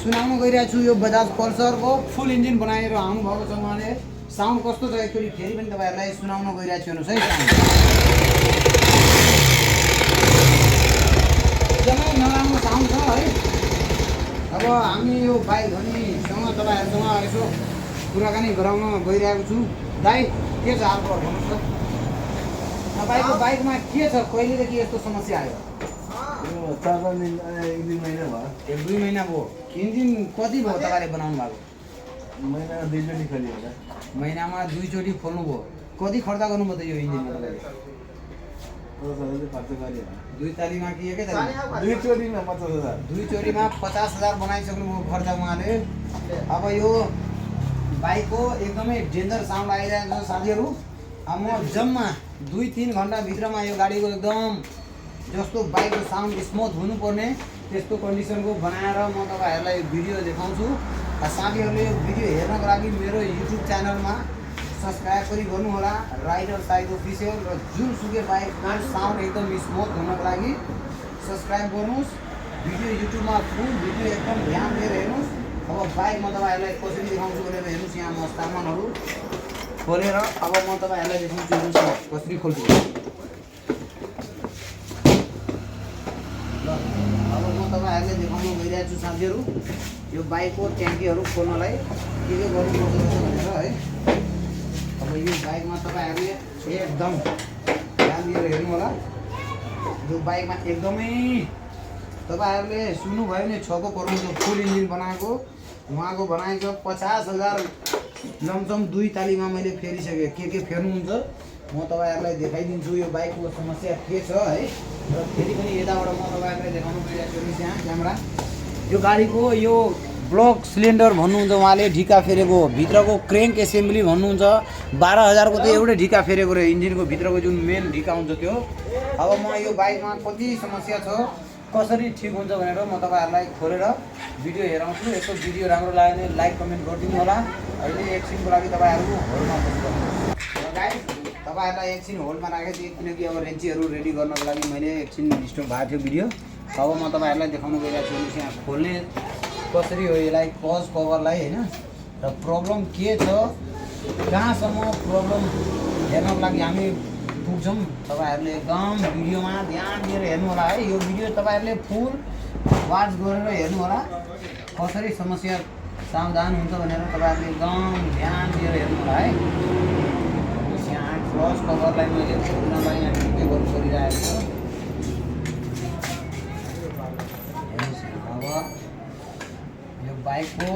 सुनाउन गइरहेको छु यो बजाज पल्सरको फुल इन्जिन बनाएर आउनुभएको छ उहाँले। साउन्ड कस्तो छ एकचोटि फेरि पनि तपाईँहरूलाई सुनाउन गइरहेको छु हेर्नुहोस् है। एकदमै नराम्रो साउन्ड छ है। अब हामी यो भाइ धनीसँग तपाईँहरूसँग यसो कुराकानी गराउन गइरहेको छु। दाइ के छ हालखबर भन्नुहोस् त? तपाईँको बाइकमा के छ, कहिलेदेखि यस्तो समस्या आयो? यो 4-5 दिन 1-2 महिना भयो। 1-2 महिना भयो। इन्जिन कति भयो तपाईँले बनाउनु भएको? महिनामा 2 चोटि खोल्यो होला। महिनामा 2 चोटि खोल्नु भयो। कति खर्च गर्नुभयो त यो इन्जिनमा तपाईँले? 50,000 खर्च गर्यो। 2 तालीमा कि एकै ताली? 2 चोटिमा 50,000। 2 चोटिमा 50,000 बनाइसक्नुभयो खर्च उहाँले। अब यो बाइकको एकदमै डेन्जर साउन्ड आइरहेको छ साथीहरू। अब म जम्मा 2-3 घन्टाभित्रमा यो गाडीको एकदम जस्तो बाइकको साउन्ड स्मुथ हुनुपर्ने त्यस्तो कन्डिसनको बनाएर म तपाईँहरूलाई भिडियो देखाउँछु। साथीहरूले यो भिडियो हेर्नको लागि मेरो युट्युब च्यानलमा सब्सक्राइब पनि गर्नुहोला, राइडर साइड अफिसियल। र जुनसुकै बाइकको साउन्ड एकदम स्मुथ हुनको लागि सब्सक्राइब गर्नुहोस्। भिडियो युट्युबमा फुल भिडियो एकदम ध्यान दिएर हेर्नुहोस्। अब बाइक म तपाईँहरूलाई कसरी देखाउँछु भनेर हेर्नुहोस्। यहाँ म सामानहरू खोलेर अब म तपाईँहरूलाई देखाउँछु। हेर्नुहोस् कसरी खोल्छु। अब म तपाईँहरूले देखाउन गइरहेको छु साथीहरू यो बाइकको ट्याङ्कीहरू खोल्नलाई के गर्नुपर्छ भनेर है। अब यो बाइकमा तपाईँहरूले एकदम ध्यान दिएर हेर्नु होला। यो बाइकमा एकदमै तपाईँहरूले सुन्नुभयो भने 6 करोडको फुल इन्जिन बनाएको उहाँको बनाएको 50,000 लमसम 2 तालीमा मैले फेरिसकेँ। के फेर्नुहुन्छ म तपाईँहरूलाई देखाइदिन्छु यो बाइकको समस्या के छ है। र फेरि पनि यताबाट म तपाईँहरूलाई देखाउनु गइरहेको छु। यहाँ क्यामेरा यो गाडीको यो ब्लक सिलिन्डर भन्नुहुन्छ उहाँले ढिका फेरेको, भित्रको क्रेङ्क एसेम्ब्ली भन्नुहुन्छ 12,000 को त एउटै ढिका फेरेको रह्यो। इन्जिनको भित्रको जुन मेन ढिका हुन्छ त्यो। अब म यो बाइकमा कति समस्या छ कसरी ठिक हुन्छ भनेर म तपाईँहरूलाई खोलेर भिडियो हेराउँछु। यसो भिडियो राम्रो लाग्यो भने लाइक कमेन्ट गरिदिनु होला। अहिले एकछिनको लागि तपाईँहरू होल्डमा बस्नुहोस्। गाइस तपाईँहरूलाई एकछिन होल्डमा राखेको थिएँ किनकि अब रेन्चीहरू रेडी गर्नको लागि मैले एकछिन स्टप भएको थियो भिडियो। अब म तपाईँहरूलाई देखाउनु गइरहेको छु यहाँ खोल्ने कसरी हो यसलाई क्लच कभरलाई होइन। र प्रब्लम के छ कहाँसम्म प्रब्लम हेर्नको लागि हामी पुग्छौँ। तपाईँहरूले एकदम भिडियोमा ध्यान दिएर हेर्नु होला है। यो भिडियो तपाईँहरूले फुल वाच गरेर हेर्नु होला कसरी समस्या समाधान हुन्छ भनेर तपाईँहरूले एकदम ध्यान दिएर हेर्नु होला है। यहाँ क्लच कभरलाई मैले खोल्नलाई यहाँ ठिकै गर्नु परिरहेको छु। अब यो बाइकको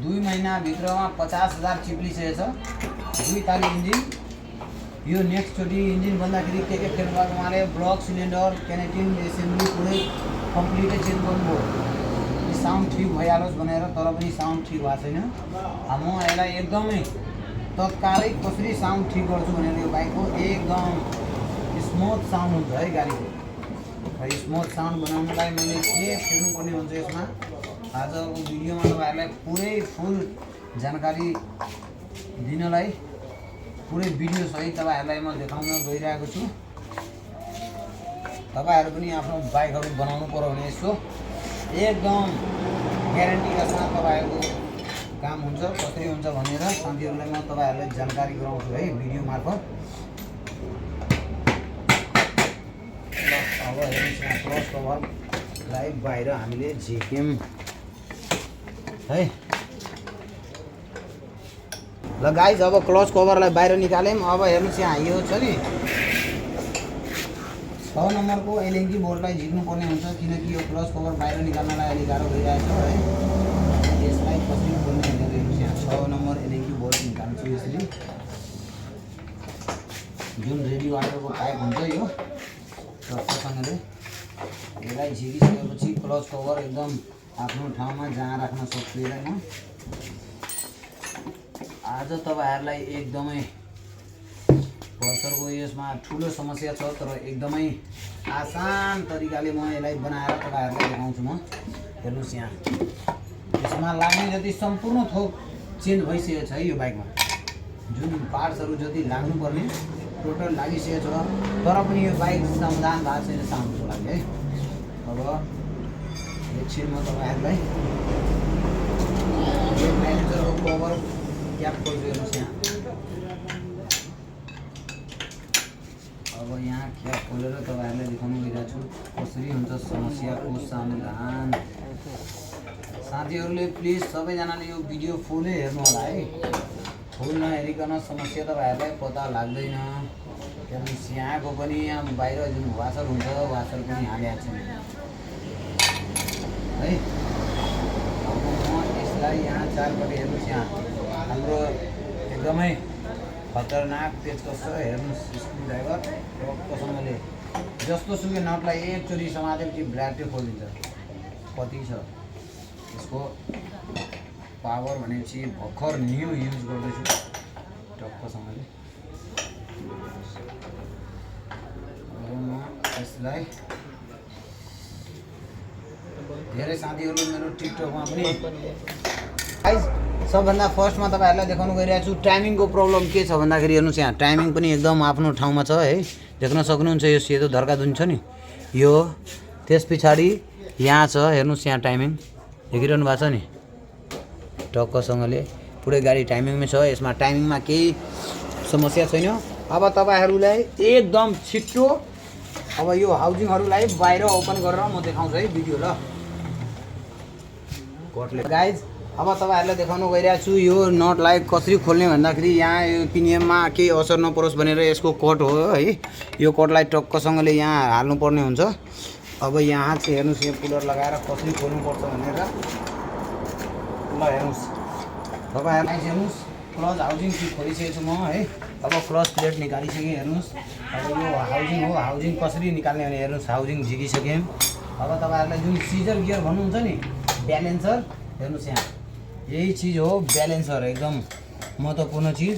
2 महिनाभित्रमा 50,000 चिप्लिसकेको छ। 2 ताली इन्जिन। यो नेक्स्टचोटि इन्जिन बन्दाखेरि के फेर्नु भएको उहाँले ब्लक सिलिन्डर क्यानेटिन एसेम्ब्ली पुरै कम्प्लिटै चेन्ज गर्नुभयो। साउन्ड ठिक भइहालोस् भनेर तर पनि साउन्ड ठिक भएको छैन। म यसलाई एकदमै तत्कालै कसरी साउन्ड ठिक गर्छु भनेर यो बाइकको एकदम स्मुथ साउन्ड हुन्छ है गाडीको। र स्मुथ साउन्ड बनाउनलाई मैले के फेर्नुपर्ने हुन्छ यसमा आजको भिडियोमा तपाईँहरूलाई पुरै फुल जानकारी दिनलाई पुरै भिडियो सहित तपाईँहरूलाई म देखाउन गइरहेको छु। तपाईँहरू पनि आफ्नो बाइकहरू बनाउनु पर्यो भने यसो एकदम ग्यारेन्टीका साथ तपाईँहरूको काम हुन्छ कसरी हुन्छ भनेर साथीहरूलाई म तपाईँहरूलाई जानकारी गराउँछु है भिडियो मार्फत। अब हेर्नुहोस् यहाँ क्लच कभरलाई बाहिर हामीले झिक्यौँ है। ल गाइज अब क्लच कभरलाई बाहिर निकाल्यौँ। अब हेर्नुहोस् यहाँ यो छ नि 6 नम्बरको एलएनजी बोर्डलाई झिक्नुपर्ने हुन्छ किनकि यो क्लच कभर बाहिर निकाल्नलाई अलिक गाह्रो भइरहेको छ है। यसलाई कसरी खोल्ने भनेर हेर्नुहोस् यहाँ 6 नम्बर एलएनजी बोर्ड निकाल्छु यसरी। जुन रेडी वाटरको पाइप हुन्छ यो टक्कसँगले यसलाई झिकिसकेपछि क्लच कभर एकदम आफ्नो ठाउँमा जहाँ राख्न सक्छु यसलाई म। आज तपाईँहरूलाई एकदमै पल्सरको यसमा ठुलो समस्या छ तर एकदमै आसान तरिकाले म यसलाई बनाएर तपाईँहरूलाई देखाउँछु म। हेर्नुहोस् यहाँ यसमा लाग्ने जति सम्पूर्ण थोक चेन्ज भइसकेको छ है यो बाइकमा। जुन पार्ट्सहरू जति लाग्नुपर्ने टोटल लागिसकेको छ तर पनि यो बाइक समाधान भएको छैन साउन्डको लागि है। अब एकछिन म तपाईँहरूलाई यो ब्यालेन्सरको कभर क्याप खोल्छु हेर्नुहोस् यहाँ। अब यहाँ क्याप खोलेर तपाईँहरूलाई देखाउनु गइरहेको छु कसरी हुन्छ समस्याको समाधान। साथीहरूले प्लिज सबैजनाले यो भिडियो फुलै हेर्नु होला है। फुल नहेरिकन समस्या तपाईँहरूलाई पत्ता लाग्दैन। त्यहाँदेखि यहाँको पनि यहाँ बाहिर जुन वासर हुन्छ वासर पनि हालेको छैन है। अब म यसलाई यहाँ चारपट्टि हेर्नुहोस् यहाँ हाम्रो एकदमै खतरनाक पेचकस छ हेर्नुहोस्। स्क्रुड्राइभर टक्कसँगले जस्तो सुकै नटलाई एकचोटि समातेपछि ब्ल्याकै खोलिदिन्छ। कति छ यसको पावर भनेपछि भर्खर न्यू युज गर्दैछु टक्कसँगले। अब म यसलाई धेरै साथीहरूले मेरो टिकटकमा पनि गाइस सबभन्दा फर्स्टमा तपाईँहरूलाई देखाउनु गइरहेको छु टाइमिङको प्रब्लम के छ भन्दाखेरि हेर्नुहोस् यहाँ टाइमिङ पनि एकदम आफ्नो ठाउँमा छ है। देख्न सक्नुहुन्छ यो सेतो धर्का जुन छ नि यो त्यस पछाडि यहाँ छ हेर्नुहोस् यहाँ टाइमिङ देखिरहनु भएको छ नि टक्कसँगले पुरै गाडी टाइमिङमै छ। यसमा टाइमिङमा केही समस्या छैन। अब तपाईँहरूलाई एकदम छिट्टो अब यो हाउजिङहरूलाई बाहिर ओपन गरेर म देखाउँछु है भिडियो ल कटले गाइज। अब तपाईँहरूलाई देखाउनु गइरहेको छु यो नटलाई कसरी खोल्ने भन्दाखेरि यहाँ यो पिनियममा केही असर नपरोस् भनेर यसको कट हो है। यो कटलाई टक्कसँगले यहाँ हाल्नुपर्ने हुन्छ। अब यहाँ चाहिँ हेर्नुहोस् यो पुलर लगाएर कसरी खोल्नुपर्छ भनेर ल हेर्नुहोस् तपाईँहरूलाई हेर्नुहोस् क्लच हाउजिङ खोलिसकेको छु म है। अब क्लच प्लेट निकालिसकेँ हेर्नुहोस्। अब यो हाउजिङ हो हाउजिङ कसरी निकाल्ने भने हेर्नुहोस् हाउजिङ झिकिसक्यौँ। अब तपाईँहरूलाई जुन सिजर गियर भन्नुहुन्छ नि ब्यालेन्सर हेर्नुहोस् यहाँ यही चिज हो ब्यालेन्सर एकदम महत्त्वपूर्ण चिज।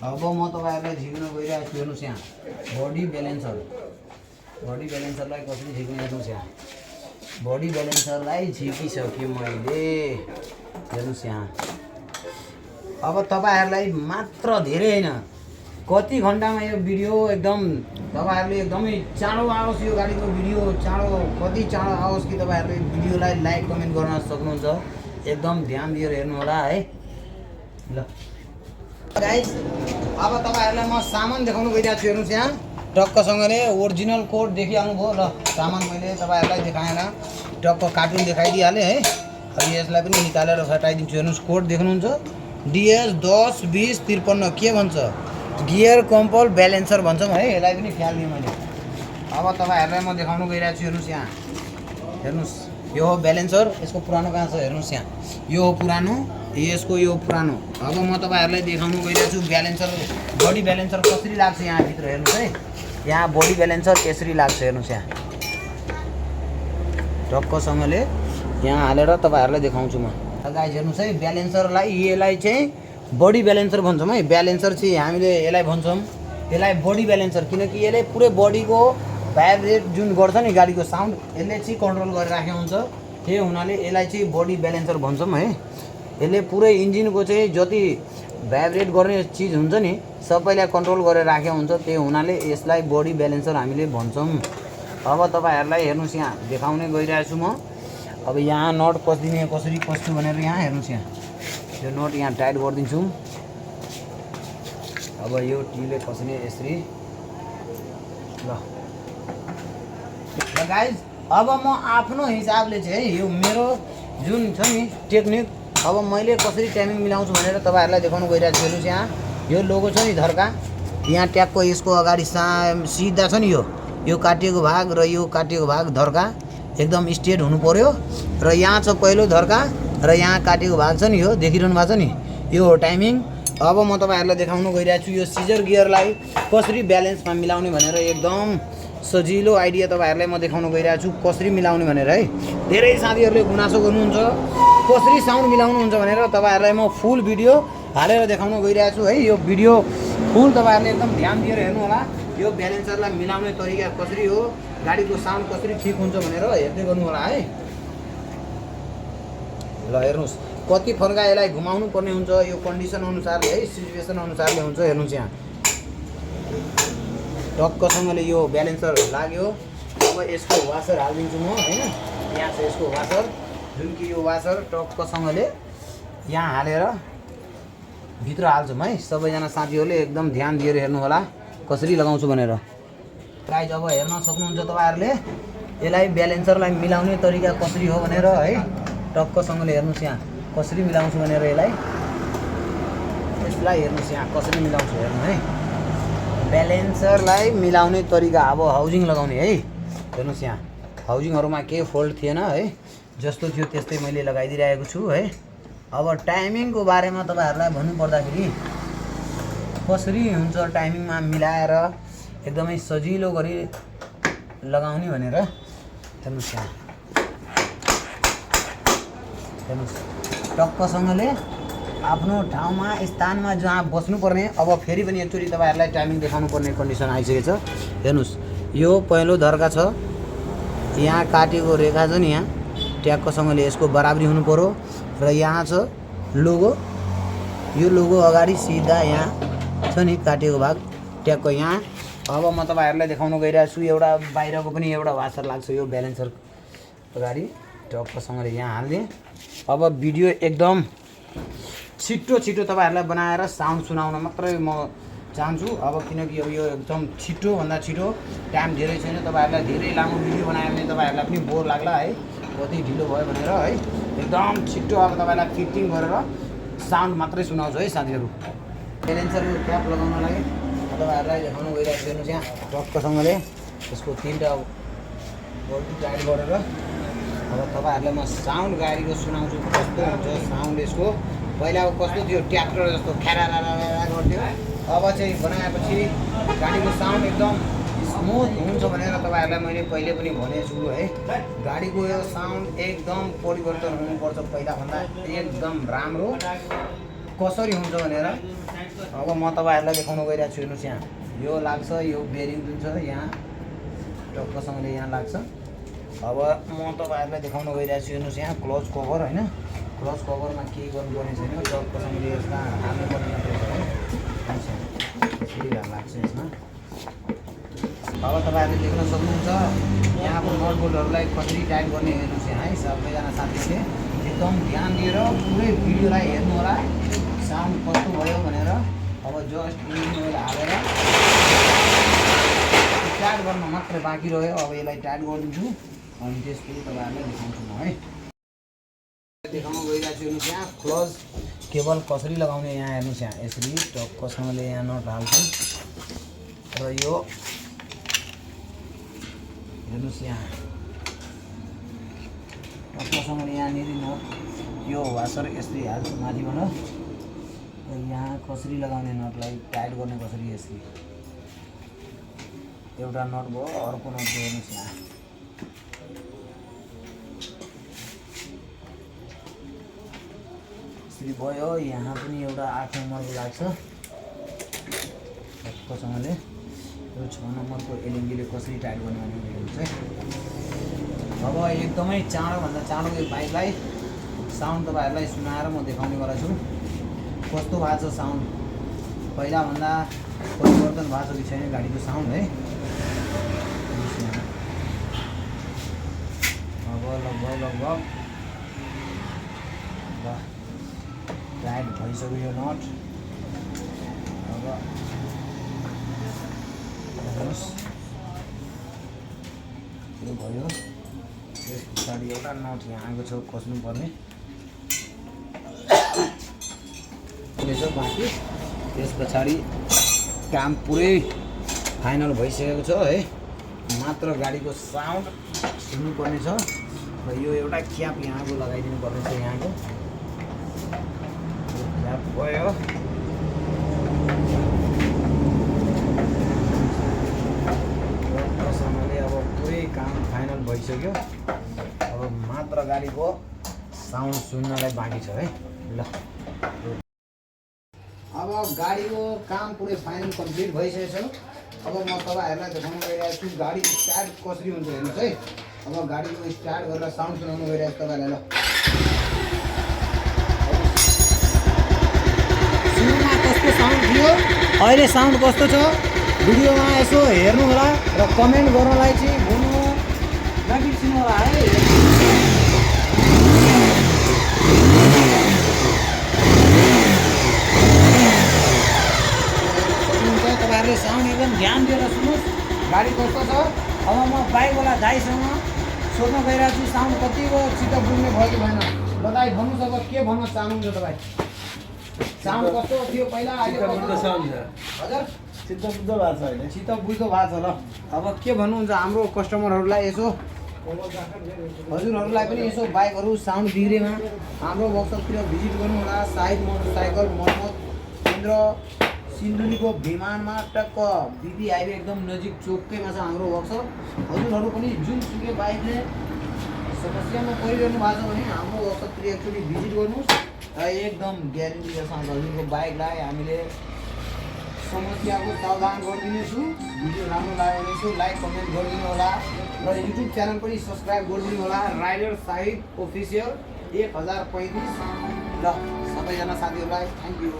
अब म तपाईँहरूलाई झिक्न गइरहेको छु हेर्नुहोस् यहाँ बडी ब्यालेन्सरलाई कसरी झिक्ने हेर्नुहोस् यहाँ बडी ब्यालेन्सरलाई झिकिसकेँ मैले हेर्नुहोस् यहाँ। अब तपाईँहरूलाई मात्र धेरै होइन कति घन्टामा यो भिडियो एकदम तपाईँहरूले एकदमै चाँडो आओस् यो गाडीको भिडियो कति चाँडो आओस् कि तपाईँहरूले भिडियोलाई लाइक कमेन्ट गर्न सक्नुहुन्छ। एकदम ध्यान दिएर हेर्नु होला है ल गाइस। अब तपाईँहरूलाई म सामान देखाउनु गइरहेको छु हेर्नुहोस् यहाँ टक्कसँगले ओरिजिनल कोड देखिहाल्नुभयो ल। सामान मैले तपाईँहरूलाई देखाएन टक्क कार्टुन देखाइदिइहालेँ है। अब यसलाई पनि निकालेर हटाइदिन्छु हेर्नुहोस् कोड देख्नुहुन्छ DS 10 20 53 के भन्छ गियर कम्पल ब्यालेन्सर भन्छौँ है। यसलाई पनि ख्याल दिएँ मैले। अब तपाईँहरूलाई म देखाउनु गइरहेको छु हेर्नुहोस् यहाँ हेर्नुहोस् यो हो ब्यालेन्सर। यसको पुरानो कहाँ छ हेर्नुहोस् यहाँ यो हो पुरानो यसको यो पुरानो। अब म तपाईँहरूलाई देखाउनु गइरहेको छु ब्यालेन्सर बडी ब्यालेन्सर कसरी लाग्छ यहाँभित्र हेर्नुहोस् है। यहाँ बडी ब्यालेन्सर यसरी लाग्छ हेर्नुहोस् यहाँ टक्कसँगले यहाँ हालेर तपाईँहरूलाई देखाउँछु म गाइस हेर्नुहोस् है। ब्यालेन्सरलाई यसलाई चाहिँ बडी ब्यालेन्सर भन्छौँ है। ब्यालेन्सर चाहिँ हामीले यसलाई भन्छौँ यसलाई बडी ब्यालेन्सर किनकि यसले पुरै बडीको भाइब्रेट जुन गर्छ नि गाडीको साउन्ड यसले चाहिँ कन्ट्रोल गरेर राखेको हुन्छ। त्यही हुनाले यसलाई चाहिँ बडी ब्यालेन्सर भन्छौँ है। यसले पुरै इन्जिनको चाहिँ जति भाइब्रेट गर्ने चिज हुन्छ नि सबैलाई कन्ट्रोल गरेर राखेको हुन्छ। त्यही हुनाले यसलाई बडी ब्यालेन्सर हामीले भन्छौँ। अब तपाईँहरूलाई हेर्नुहोस् यहाँ देखाउने गइरहेको छु म। अब यहाँ नट कसिदिने कसरी कस्छु भनेर यहाँ हेर्नुहोस् यहाँ यो नट यहाँ टाइट गरिदिन्छु। अब यो टीले कसिने यसरी ल गाइज। अब म आफ्नो हिसाबले चाहिँ यो मेरो जुन छ नि टेक्निक अब मैले कसरी टाइमिङ मिलाउँछु भनेर तपाईँहरूलाई देखाउनु गइरहेको छु हेर्नुहोस् यहाँ यो लोगो छ नि धर्का यहाँ ट्यागको यसको अगाडि सिधा छ नि यो काटिएको भाग र यो काटिएको भाग धर्का एकदम स्ट्रेट हुनु पर्यो र यहाँ छ पहिलो धर्का र यहाँ काटेको भाग छ नि यो देखिरहनु भएको छ नि यो हो टाइमिङ। अब म तपाईँहरूलाई देखाउनु गइरहेको छु यो सिजर गियरलाई कसरी ब्यालेन्समा मिलाउने भनेर एकदम सजिलो आइडिया तपाईँहरूलाई म देखाउनु गइरहेको छु कसरी मिलाउने भनेर है। धेरै साथीहरूले गुनासो गर्नुहुन्छ कसरी साउन्ड मिलाउनुहुन्छ भनेर तपाईँहरूलाई म फुल भिडियो हालेर देखाउनु गइरहेको छु है। यो भिडियो फुल तपाईँहरूले एकदम ध्यान दिएर हेर्नु होला यो ब्यालेन्सरलाई मिलाउने तरिका कसरी हो गाडीको साउन्ड कसरी ठिक हुन्छ भनेर हेर्दै गर्नु होला है। ल हेर्नुहोस् कति फर्का यसलाई घुमाउनु पर्ने हुन्छ यो कन्डिसन अनुसारले है सिचुएसन अनुसारले हुन्छ हेर्नुहोस् यहाँ टक्कसँगले यो ब्यालेन्सर लाग्यो। अब यसको वासर हालिदिन्छु म हैन यहाँ छ यसको वासर जुन कि यो वासर टक्कसँगले यहाँ हालेर भित्र हाल्छौँ है। सबैजना साथीहरूले एकदम ध्यान दिएर हेर्नु होला कसरी लगाउँछु भनेर। गाइज अब हेर्न सक्नुहुन्छ तपाईँहरूले यसलाई ब्यालेन्सरलाई मिलाउने तरिका कसरी हो भनेर है। टक्कसँगले हेर्नुहोस् यहाँ कसरी मिलाउँछु भनेर यसलाई हेर्नुहोस् यहाँ कसरी मिलाउँछु हेर्नु है। ब्यालेन्सरलाई मिलाउने तरिका अब हाउजिङ लगाउने है। हेर्नुहोस् यहाँ हाउजिङहरूमा केही फोल्ड थिएन है, जस्तो थियो त्यस्तै मैले लगाइदिइरहेको छु है। अब टाइमिङको बारेमा तपाईँहरूलाई भन्नुपर्दाखेरि कसरी हुन्छ टाइमिङमा मिलाएर एकदमै सजिलो गरी लगाउने भनेर हेर्नुहोस् यहाँ हेर्नुहोस् टक्कसँगले आफ्नो ठाउँमा स्थानमा जहाँ बस्नुपर्ने। अब फेरि पनि एकचोटि तपाईँहरूलाई टाइमिङ देखाउनु पर्ने कन्डिसन आइसकेको छ। हेर्नुहोस् यो पहिलो धर्का छ, यहाँ काटेको रेखा छ नि, यहाँ ट्याक्कसँगले यसको बराबरी हुनु पर्यो। र यहाँ छ लोगो, यो लोगो अगाडि सिधा यहाँ छ नि काटेको भाग ट्याक्क यहाँ। अब म तपाईँहरूलाई देखाउन गइरहेको छु एउटा बाहिरको पनि एउटा वासर लाग्छ यो ब्यालेन्सर अगाडि टक्कसँगले यहाँ हाल्ने। अब भिडियो एकदम छिटो तपाईँहरूलाई बनाएर साउन्ड सुनाउन मात्रै म चाहन्छु। अब किनकि अब यो एकदम छिटोभन्दा छिटो, टाइम धेरै छैन। तपाईँहरूलाई धेरै लामो भिडियो बनायो भने तपाईँहरूलाई पनि बोर लाग्ला है, कति ढिलो भयो भनेर है। एकदम छिटो अब तपाईँलाई फिटिङ गरेर साउन्ड मात्रै सुनाउँछु है साथीहरू। ब्यालेन्सरको क्याप लगाउनलाई तपाईँहरूलाई देखाउनु गइरहेको छु। हेर्नुहोस् यहाँ टक्कसँगले यसको 3टा बोल्ट टाइट गरेर अब तपाईँहरूलाई म साउन्ड गाडीको सुनाउँछु कस्तो हुन्छ साउन्ड यसको। पहिलाको कस्तो थियो ट्र्याक्टर जस्तो ख्यारारा गर्थ्यो, अब चाहिँ बनाएपछि गाडीको साउन्ड एकदम स्मुथ हुन्छ भनेर तपाईँहरूलाई मैले पहिले पनि भनेको छु है। गाडीको यो साउन्ड एकदम परिवर्तन हुनुपर्छ पहिलाभन्दा एकदम राम्रो कसरी हुन्छ भनेर अब म तपाईँहरूलाई देखाउन गइरहेको छु। हेर्नुहोस् यहाँ यो लाग्छ, यो बेरिङ जुन छ यहाँ टक्कसँगले यहाँ लाग्छ। अब म तपाईँहरूलाई देखाउन गइरहेको छु। हेर्नुहोस् यहाँ क्लच कभर होइन, क्लच कभरमा केही गर्नुपर्ने छैन, टक्कसँगले यसमा हाल्नुपर्ने मात्रै छ है। यसरी लाग्छ यसमा। अब तपाईँहरूले देख्न सक्नुहुन्छ यहाँको नट बोल्टहरूलाई कसरी टाइट गर्ने हेर्नुहोस् यहाँ है। सबैजना साथीहरूले एकदम ध्यान दिएर पुरै भिडियोलाई हेर्नु होला साउन्ड कस्तो भयो भनेर। अब जस्ट इन्जिन ओइल हालेर टाइट गर्न मात्रै बाँकी रह्यो। अब यसलाई टाइट गरिदिन्छु अनि त्यसपछि तपाईँहरूलाई देखाउँछु म है। देखाउन गइरहेको छु। हेर्नुहोस् यहाँ क्लच केबल कसरी लगाउने यहाँ हेर्नुहोस् यहाँ यसरी टक्कसँगले यहाँ नट हाल्छु र यो हेर्नुहोस् यहाँ टक्कसँगले यहाँनिर नट यो वासर यसरी हाल्छु माथिबाट। यहाँ कसरी लगाउने नटलाई टाइट गर्ने कसरी यसरी एउटा नट भयो, अर्को नट भयो। हेर्नुहोस् यहाँ यसरी भयो। यहाँ पनि एउटा 8 नम्बरको लाग्छ टक्कसँगले। यो 6 नम्बरको एलएनजीले कसरी टाइट गर्ने भनेर हुन्छ है। अब एकदमै चाँडोभन्दा चाँडो यो बाइकलाई साउन्ड तपाईँहरूलाई सुनाएर म देखाउनेवाला छु कस्तो भएको छ साउन्ड। पहिलाभन्दा परिवर्तन भएको छ कि छैन गाडीको साउन्ड है। अब लगभग टाइट भइसक्यो यो नट। अब हेर्नुहोस् यो भयो। त्यस पछाडि एउटा नट यहाँ आएको छ कस्नुपर्ने रहेछ बाँकी। त्यस पछाडि काम पुरै फाइनल भइसकेको छ है। मात्र गाडीको साउन्ड सुन्नुपर्ने छ र यो एउटा क्याप यहाँको लगाइदिनु पर्ने छ। यहाँको क्याप भयो। समयले अब पुरै काम फाइनल भइसक्यो। अब मात्र गाडीको साउन्ड सुन्नलाई बाँकी छ है। ल अब गाडीको काम पुरै फाइनल कम्प्लिट भइसकेको छ। अब म तपाईँहरूलाई देखाउन गइरहेको छु गाडी स्टार्ट कसरी हुन्छ हेर्नुहोस् है। अब गाडीको स्टार्ट गरेर साउन्ड सुनाउनु गइरहेको छु तपाईँलाई। ल सुरुमा कस्तो साउन्ड थियो, अहिले साउन्ड कस्तो छ भिडियोमा यसो हेर्नु होला र कमेन्ट गर्नलाई चाहिँ भुल्नु नबिर्सिनु होला है। तपाईँहरूले साउन्ड एकदम ध्यान दिएर सुन्नुहोस् गाडी कस्तो छ। अब म बाइकवाला दाइसँग सोध्न गइरहेको छु साउन्ड कतिको चित्त बुझ्ने भयो कि भएन। ल दाइ भन्नुहोस् अब के भन्न चाहनुहुन्छ तपाईँ? साउन्ड कस्तो थियो पहिला अहिले चित्त बुझ्दो छ नि त। हजुर चित्त बुझ्दो भएको छ अहिले। चित्त बुझ्दो भएको छ। ल अब के भन्नुहुन्छ हाम्रो कस्टमरहरूलाई यसो हजुरहरूलाई पनि यसो बाइकहरू साउन्ड बिग्रेमा हाम्रो वर्कसपतिर भिजिट गर्नु होला। साहिद मोटरसाइकल मोहम्मद केन्द्र सिन्धुलीको विमानमा टक्क बिपी हाइवे एकदम नजिक चोकैमा छ हाम्रो वर्कसप। हजुरहरू पनि जुनसुकै बाइकले समस्यामा परिरहनु भएको छ भने हाम्रो वर्कसपतिर एकचोटि भिजिट गर्नुहोस् र एकदम ग्यारेन्टीका साथ हजुरको बाइकलाई हामीले समस्याको सावधान गरिदिनेछु। भिडियो राम्रो लाग्यो भने यसो लाइक कमेन्ट गरिदिनु होला र युट्युब च्यानल पनि सब्सक्राइब गरिदिनु होला। राइडर साहिद अफिसियल 1035। ल सबैजना साथीहरूलाई थ्याङ्क यू।